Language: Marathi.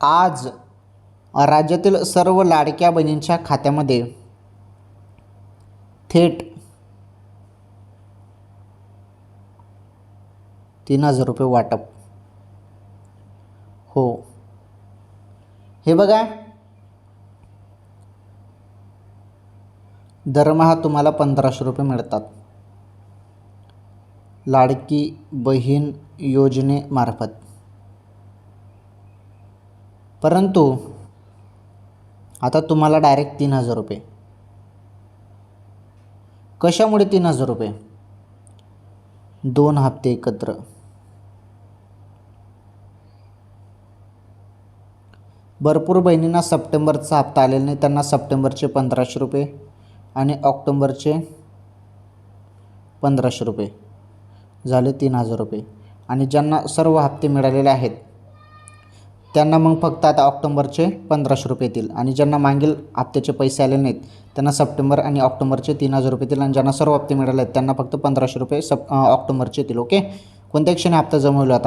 आज राज्यातील सर्व लाडक्या बहिणींच्या खात्यामध्ये थेट 3,000 रुपये वाटप. हो, हे बघा, दरमहा तुम्हाला 1,500 रुपये मिळतात लाडकी बहीण योजनेमार्फत. परंतु आता तुम्हाला डायरेक्ट 3,000 रुपये. कशामुळे 3,000 रुपये? 2 हप्ते एकत्र. भरपूर बहिणींना सप्टेंबरचा हप्ता आलेला नाही, त्यांना सप्टेंबरचे 1,500 रुपये आणि ऑक्टोंबरचे 1,500 रुपये झाले 3,000 रुपये. आणि ज्यांना सर्व हप्ते मिळालेले आहेत त्यांना मग फक्त आता ऑक्टोंबरचे 1,500 रुपये येतील. आणि ज्यांना मागील हप्त्याचे पैसे आले नाहीत त्यांना सप्टेंबर आणि ऑक्टोबरचे 3,000 रुपये येतील. आणि ज्यांना सर्व हप्ते मिळाले आहेत त्यांना फक्त 1,500 रुपये ऑक्टोबरचे येतील. ओके, कोणत्या क्षणी हप्ता जमा होईल आता?